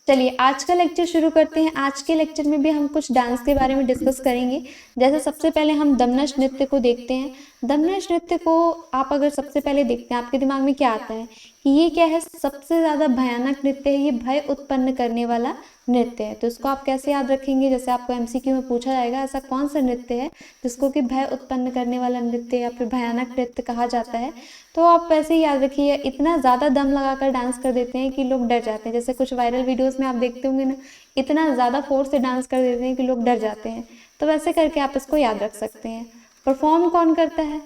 चलिए आज का लेक्चर शुरू करते हैं। आज के लेक्चर में भी हम कुछ डांस के बारे में डिस्कस करेंगे। जैसे सबसे पहले हम दमनश नृत्य को देखते हैं। दमनश नृत्य को आप अगर सबसे पहले देखते हैं, आपके दिमाग में क्या आता है कि ये क्या है? सबसे ज़्यादा भयानक नृत्य है, ये भय उत्पन्न करने वाला नृत्य है। तो इसको आप कैसे याद रखेंगे? जैसे आपको एमसीक्यू में पूछा जाएगा ऐसा कौन सा नृत्य है जिसको कि भय उत्पन्न करने वाला नृत्य या फिर भयानक नृत्य कहा जाता है, तो आप वैसे ही याद रखिए। इतना ज़्यादा दम लगाकर डांस कर देते हैं कि लोग डर जाते हैं। जैसे कुछ वायरल वीडियोस में आप देखते होंगे ना, इतना ज़्यादा फोर्स से डांस कर देते हैं कि लोग डर जाते हैं। तो वैसे करके आप इसको याद रख सकते हैं। परफॉर्म कौन करता है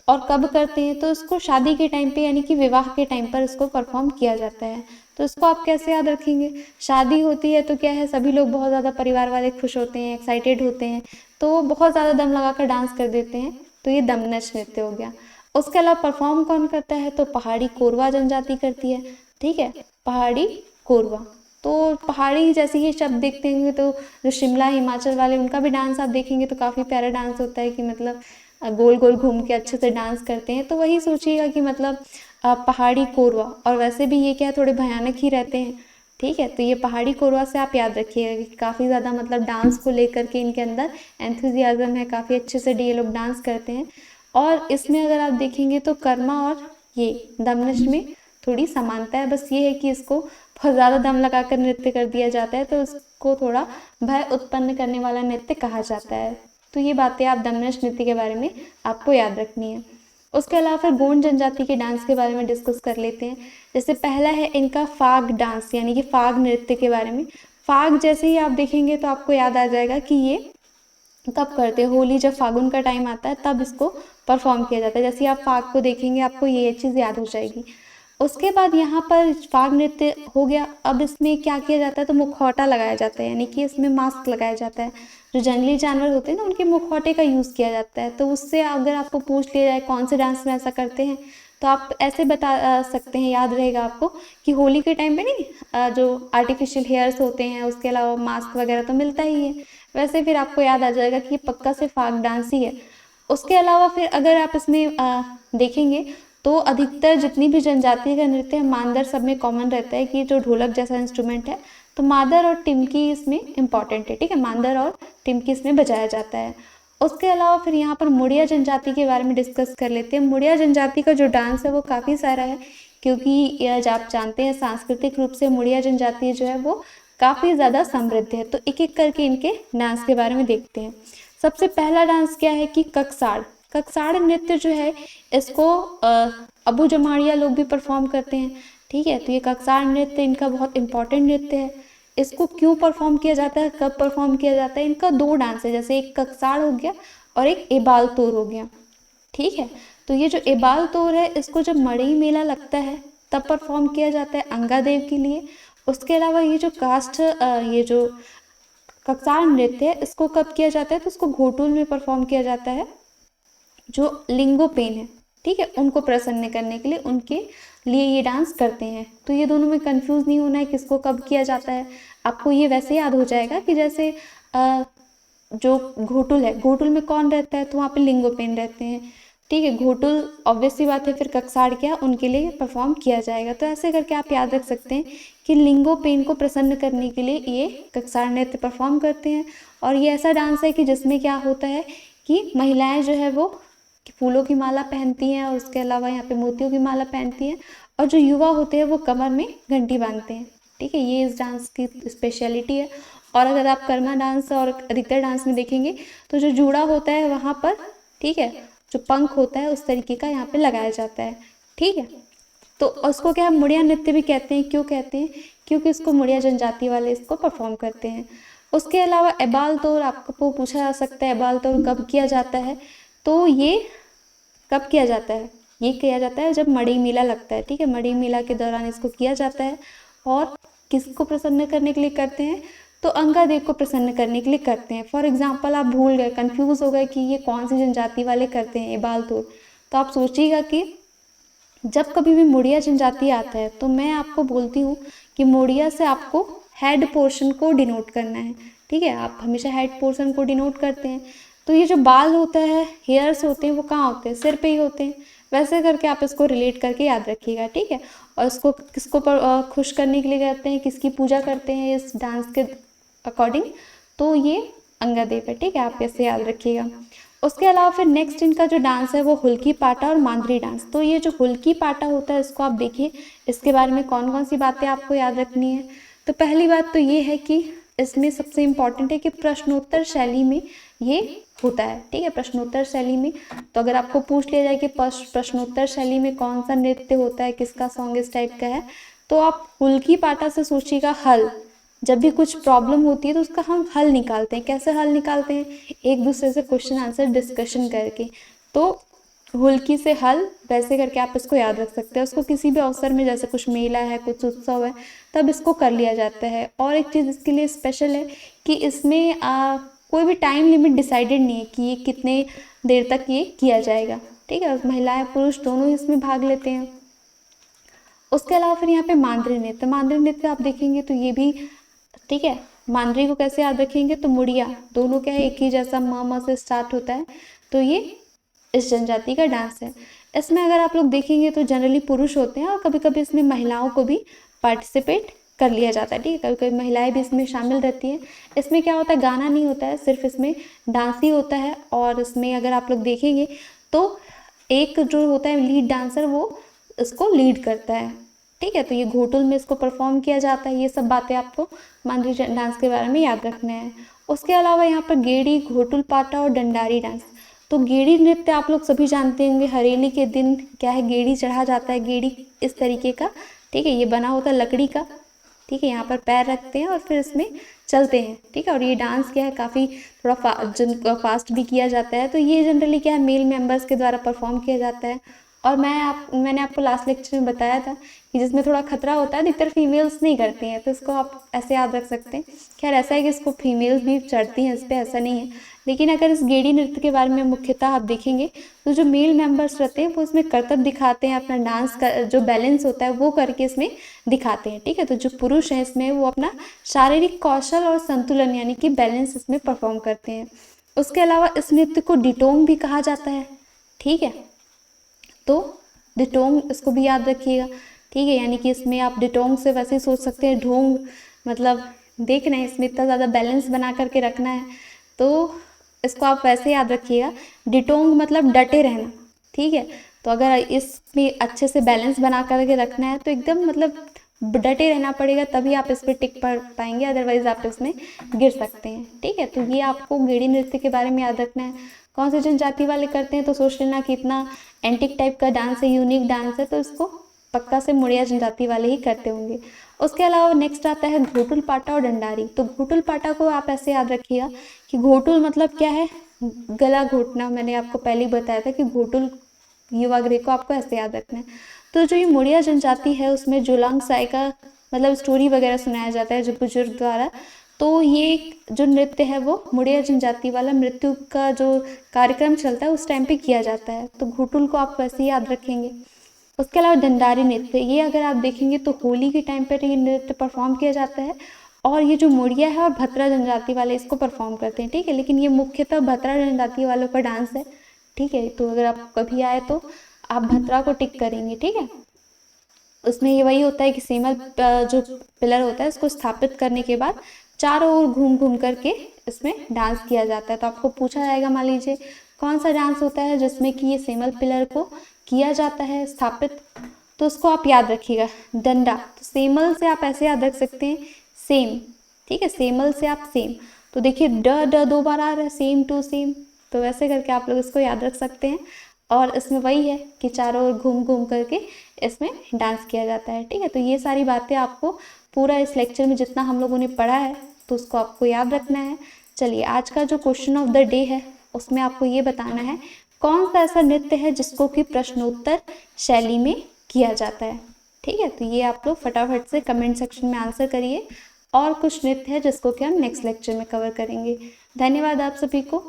और कब करते हैं? तो इसको शादी के टाइम पे यानी कि विवाह के टाइम पर इसको परफॉर्म किया जाता है। तो इसको आप कैसे याद रखेंगे? शादी होती है तो क्या है, सभी लोग बहुत ज़्यादा परिवार वाले खुश होते हैं, एक्साइटेड होते हैं, तो बहुत ज़्यादा दम लगाकर डांस कर देते हैं। तो ये दमनश नृत्य हो गया। उसके अलावा परफॉर्म कौन करता है? तो पहाड़ी कोरवा जनजाति करती है। ठीक है, पहाड़ी कोरवा। तो पहाड़ी जैसे ये शब्द देखते होंगे तो जो शिमला हिमाचल वाले, उनका भी डांस आप देखेंगे तो काफ़ी प्यारा डांस होता है कि मतलब गोल गोल घूम के अच्छे से डांस करते हैं। तो वही सोचिएगा कि मतलब पहाड़ी कोरवा। और वैसे भी ये क्या है, थोड़े भयानक ही रहते हैं। ठीक है, तो ये पहाड़ी कोरवा से आप याद रखिएगा कि काफ़ी ज़्यादा मतलब डांस को लेकर के इनके अंदर एंथुजियाज्म है, काफ़ी अच्छे से ये लोग डांस करते हैं। और इसमें अगर आप देखेंगे तो कर्मा और ये दमनश में थोड़ी समानता है। बस ये है कि इसको बहुत ज़्यादा दम लगाकर नृत्य कर दिया जाता है, तो इसको थोड़ा भय उत्पन्न करने वाला नृत्य कहा जाता है। तो ये बातें आप दमनश नृत्य के बारे में आपको याद रखनी है। उसके अलावा फिर गोंड जनजाति के डांस के बारे में डिस्कस कर लेते हैं। जैसे पहला है इनका फाग डांस, यानी कि फाग नृत्य के बारे में। फाग जैसे ही आप देखेंगे तो आपको याद आ जाएगा कि ये कब करते हैं। होली जब फागुन का टाइम आता है तब इसको परफॉर्म किया जाता है। जैसे आप फाग को देखेंगे आपको ये चीज़ याद हो जाएगी। उसके बाद यहाँ पर फाग नृत्य हो गया। अब इसमें क्या किया जाता है? तो मुखौटा लगाया जाता है, यानी कि इसमें मास्क लगाया जाता है। जो जंगली जानवर होते हैं ना, उनके मुखौटे का यूज़ किया जाता है। तो उससे अगर आपको पूछ लिया जाए कौन से डांस में ऐसा करते हैं, तो आप ऐसे बता सकते हैं, याद रहेगा आपको कि होली के टाइम पे नहीं जो आर्टिफिशियल हेयर्स होते हैं, उसके अलावा मास्क वगैरह तो मिलता ही है। वैसे फिर आपको याद आ जाएगा कि ये पक्का से फाग डांस ही है। उसके अलावा फिर अगर आप इसमें देखेंगे तो अधिकतर जितनी भी जनजाति का नृत्य है, मांदर सब में कॉमन रहता है कि जो ढोलक जैसा इंस्ट्रूमेंट है, तो मादर और टिमकी इसमें इम्पॉर्टेंट है। ठीक है, मांदर और टिमकी इसमें बजाया जाता है। उसके अलावा फिर यहाँ पर मुड़िया जनजाति के बारे में डिस्कस कर लेते हैं। मुड़िया जनजाति का जो डांस है वो काफ़ी सारा है, क्योंकि यह आप जानते हैं सांस्कृतिक रूप से मुड़िया जनजाति जो है वो काफ़ी ज़्यादा समृद्ध है। तो एक एक करके इनके डांस के बारे में देखते हैं। सबसे पहला डांस क्या है कि ककसाड़। ककसाड़ नृत्य जो है इसको अबू जमाड़िया लोग भी परफॉर्म करते हैं। ठीक है, तो ये ककसाड़ नृत्य इनका बहुत इंपॉर्टेंट नृत्य है। इसको क्यों परफॉर्म किया जाता है, कब परफॉर्म किया जाता है? इनका दो डांस है, जैसे एक ककसाड़ हो गया और एक एबाल तोर हो गया। ठीक है, तो ये जो एबाल तोर है इसको जब मड़ई मेला लगता है तब परफॉर्म किया जाता है अंगा देव के लिए। उसके अलावा ये जो ये जो ककसाड़ नृत्य है इसको कब किया जाता है? तो इसको घोटुल में परफॉर्म किया जाता है, जो लिंगोपेन है। ठीक है, उनको प्रसन्न करने के लिए उनके लिए ये डांस करते हैं। तो ये दोनों में कंफ्यूज नहीं होना है किसको कब किया जाता है। आपको ये वैसे याद हो जाएगा कि जैसे जो घोटुल है, घोटुल में कौन रहता है? तो वहाँ पे लिंगोपेन रहते हैं। ठीक है, घोटुल ऑब्वियसली बात है, फिर ककसाड़ क्या उनके लिए परफॉर्म किया जाएगा। तो ऐसे करके आप याद रख सकते हैं कि लिंगोपेन को प्रसन्न करने के लिए ये ककसाड़ नृत्य परफॉर्म करते हैं। और ये ऐसा डांस है कि जिसमें क्या होता है कि महिलाएं जो है वो फूलों की माला पहनती हैं और उसके अलावा यहाँ पे मोतियों की माला पहनती हैं, और जो युवा होते हैं वो कमर में घंटी बांधते हैं। ठीक है, ये इस डांस की स्पेशलिटी है। और अगर आप कर्मा डांस और अधिकतर डांस में देखेंगे तो जो जूड़ा होता है वहाँ पर, ठीक है, जो पंख होता है उस तरीके का यहाँ पे लगाया जाता है। ठीक है, तो उसको क्या हम मुड़िया नृत्य भी कहते हैं। क्यों कहते हैं? क्योंकि इसको मुड़िया जनजाति वाले इसको परफॉर्म करते हैं। उसके अलावा एबाल तोर आपको पूछा जा सकता है, एबाल तोर कब किया जाता है? तो ये कब किया जाता है? ये किया जाता है जब मड़ई मेला लगता है। ठीक है, मड़ई मेला के दौरान इसको किया जाता है। और किसको प्रसन्न करने के लिए करते हैं? तो अंगा देव को प्रसन्न करने के लिए करते हैं। फॉर एग्जाम्पल आप भूल गए, कंफ्यूज हो गए कि ये कौन सी जनजाति वाले करते हैं एबाल तोर, तो आप सोचिएगा कि जब कभी भी मुड़िया जनजाति आता है तो मैं आपको बोलती हूँ कि मुड़िया से आपको हेड पोर्शन को डिनोट करना है। ठीक है, आप हमेशा हेड पोर्शन को डिनोट करते हैं। तो ये जो बाल होता है, हेयर्स होते हैं, वो कहाँ होते हैं? सिर पे ही होते हैं। वैसे करके आप इसको रिलेट करके याद रखिएगा, ठीक है। और इसको किसको खुश करने के लिए करते हैं, किसकी पूजा करते हैं इस डांस के अकॉर्डिंग, तो ये अंगादेव है, ठीक है, आप ऐसे याद रखिएगा। उसके अलावा फिर नेक्स्ट इनका जो डांस है वो हुल्की पाटा और मांदरी डांस। तो ये जो हुल्की पाटा होता है इसको आप देखिए, इसके बारे में कौन कौन सी बातें आपको याद रखनी है। तो पहली बात तो ये है कि इसमें सबसे इम्पॉर्टेंट है कि प्रश्नोत्तर शैली में ये होता है, ठीक है, प्रश्नोत्तर शैली में। तो अगर आपको पूछ लिया जाए कि प्रश्नोत्तर शैली में कौन सा नृत्य होता है, किसका सॉन्ग इस टाइप का है, तो आप हुल्की पाटा से सोचिएगा हल। जब भी कुछ प्रॉब्लम होती है तो उसका हम हल निकालते हैं। कैसे हल निकालते हैं, एक दूसरे से क्वेश्चन आंसर डिस्कशन करके। तो हुल्की से हल, वैसे करके आप इसको याद रख सकते हैं। उसको किसी भी अवसर में, जैसे कुछ मेला है, कुछ उत्सव है, तब इसको कर लिया जाता है। और एक चीज़ इसके लिए स्पेशल है कि इसमें कोई भी टाइम लिमिट डिसाइडेड नहीं है कि ये कितने देर तक ये किया जाएगा, ठीक है। महिलाएं पुरुष दोनों इसमें भाग लेते हैं। उसके अलावा फिर यहाँ पे मांदरी नृत्य, मांदरी नृत्य आप देखेंगे तो ये भी, ठीक है, मांदरी को कैसे याद रखेंगे, तो मुड़िया दोनों क्या है, एक ही जैसा म से स्टार्ट होता है। तो ये इस जनजाति का डांस है। इसमें अगर आप लोग देखेंगे तो जनरली पुरुष होते हैं और कभी कभी इसमें महिलाओं को भी पार्टिसिपेट कर लिया जाता है, ठीक है, कभी कभी महिलाएं भी इसमें शामिल रहती हैं। इसमें क्या होता है, गाना नहीं होता है, सिर्फ इसमें डांस ही होता है। और इसमें अगर आप लोग देखेंगे तो एक जो होता है लीड डांसर, वो इसको लीड करता है, ठीक है। तो ये घोटुल में इसको परफॉर्म किया जाता है। ये सब बातें आपको मांदरी डांस के बारे में याद रखना है। उसके अलावा यहाँ पर गेड़ी, घोटुल पाटा और डंडारी डांस। तो गेड़ी नृत्य आप लोग सभी जानते होंगे, हरेली के दिन क्या है, गेड़ी चढ़ा जाता है। गेड़ी इस तरीके का, ठीक है, ये बना होता है लकड़ी का, ठीक है, यहाँ पर पैर रखते हैं और फिर इसमें चलते हैं, ठीक है। और ये डांस क्या है, काफ़ी थोड़ा फास्ट भी किया जाता है। तो ये जनरली क्या है, मेल मेंबर्स के द्वारा परफॉर्म किया जाता है। और मैंने आपको लास्ट लेक्चर में बताया था कि जिसमें थोड़ा खतरा होता है, अधिकतर फीमेल्स नहीं करती हैं, तो इसको आप ऐसे याद रख सकते हैं। खैर ऐसा है कि इसको फीमेल्स भी चढ़ती हैं इस पर, ऐसा नहीं है। लेकिन अगर इस गेड़ी नृत्य के बारे में मुख्यतः आप देखेंगे तो जो मेल मेंबर्स रहते हैं वो इसमें करतब दिखाते हैं, अपना डांस का जो बैलेंस होता है वो करके इसमें दिखाते हैं, ठीक है। तो जो पुरुष हैं इसमें वो अपना शारीरिक कौशल और संतुलन यानी कि बैलेंस इसमें परफॉर्म करते हैं। उसके अलावा इस नृत्य को डिटोंग भी कहा जाता है, ठीक है। तो डिटोंग इसको भी याद रखिएगा, ठीक है, यानी कि इसमें आप डिटोंग से वैसे ही सोच सकते हैं, ढोंग मतलब देख रहे हैं, इसमें इतना ज़्यादा बैलेंस बना करके रखना है, तो इसको आप वैसे याद रखिएगा। डिटोंग मतलब डटे रहना, ठीक है। तो अगर इसमें अच्छे से बैलेंस बना करके रखना है तो एकदम मतलब डटे रहना पड़ेगा, तभी आप इस पर टिक पा पाएंगे, अदरवाइज आप इसमें गिर सकते हैं, ठीक है। तो ये आपको गेड़ी नृत्य के बारे में याद रखना है। कौन से जनजाति वाले करते हैं, तो सोच लेना कि इतना एंटिक टाइप का डांस है, यूनिक डांस है, तो इसको पक्का से मुड़िया जनजाति वाले ही करते होंगे। उसके अलावा नेक्स्ट आता है घोटुल पाटा और डंडारी। तो घोटुल पाटा को आप ऐसे याद रखिएगा कि घोटुल मतलब क्या है, गला घोटना। मैंने आपको पहले ही बताया था कि घोटुल युवागृह को आपको ऐसे याद रखना है। तो जो ये मुड़िया जनजाति है उसमें जोलांग साई का मतलब स्टोरी वगैरह सुनाया जाता है जो बुजुर्ग द्वारा। तो ये जो नृत्य है वो मुड़िया जनजाति वाला मृत्यु का जो कार्यक्रम चलता है उस टाइम पे किया जाता है। तो घोटुल को आप वैसे ही याद रखेंगे। उसके अलावा डंडारी नृत्य, ये अगर आप देखेंगे तो होली के टाइम पर ये नृत्य परफॉर्म किया जाता है। और ये जो मुड़िया है और भतरा जनजाति वाले इसको परफॉर्म करते हैं, ठीक है। लेकिन ये मुख्यतः भतरा जनजाति वालों का डांस है, ठीक है। तो अगर आप कभी आए तो आप भतरा को टिक करेंगे, ठीक है। उसमें ये वही होता है कि सेमल जो पिलर होता है उसको स्थापित करने के बाद चारों ओर घूम घूम करके इसमें डांस किया जाता है। तो आपको पूछा जाएगा, मान लीजिए कौन सा डांस होता है जिसमें कि ये सेमल पिलर को किया जाता है स्थापित, तो उसको आप याद रखिएगा, डंडा। तो सेमल से आप ऐसे याद रख सकते हैं, सेम, ठीक है, सेमल से आप सेम। तो देखिए ड दो बार आ रहा है, सेम टू सेम, तो वैसे करके आप लोग इसको याद रख सकते हैं। और इसमें वही है कि चारों ओर घूम घूम करके इसमें डांस किया जाता है, ठीक है। तो ये सारी बातें आपको पूरा इस लेक्चर में जितना हम लोगों ने पढ़ा है तो उसको आपको याद रखना है। चलिए आज का जो क्वेश्चन ऑफ द डे है उसमें आपको ये बताना है कौन सा ऐसा नृत्य है जिसको कि प्रश्नोत्तर शैली में किया जाता है, ठीक है। तो ये आप लोग फटाफट से कमेंट सेक्शन में आंसर करिए। और कुछ नृत्य है जिसको कि हम नेक्स्ट लेक्चर में कवर करेंगे। धन्यवाद आप सभी को।